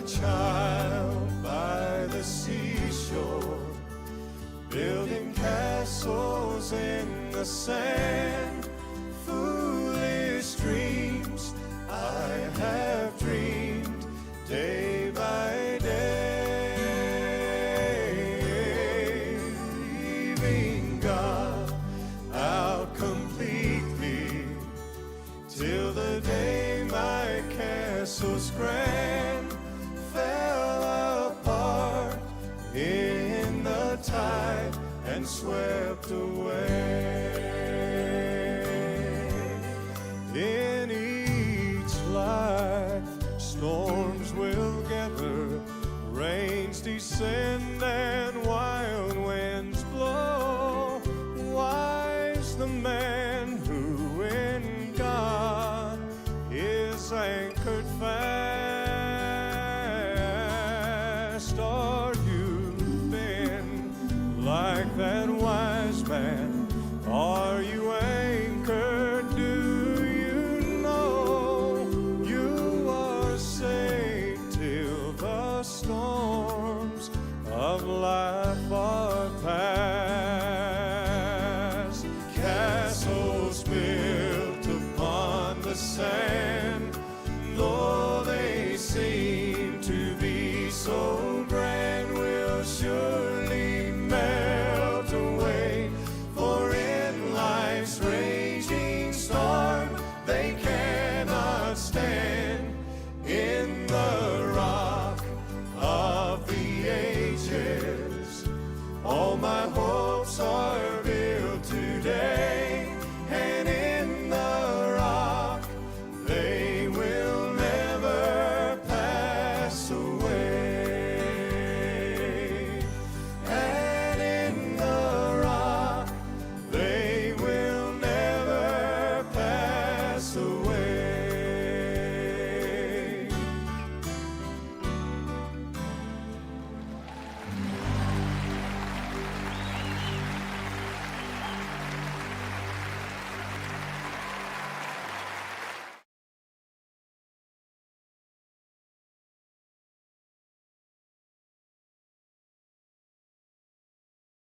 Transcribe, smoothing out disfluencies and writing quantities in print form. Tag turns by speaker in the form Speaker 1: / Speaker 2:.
Speaker 1: child by the seashore, building castles in the sand. Foolish dreams I have dreamed day by day, leaving God out completely till the day my castle's grand fell apart in the tide and swept away. In each life storms will gather, rains descend and wild winds blow. Wise the man who in God is anchored fast. Are you been like that wise man? Are you anchored? Do you know you are safe till the storms of life are past? Castles built upon the sand,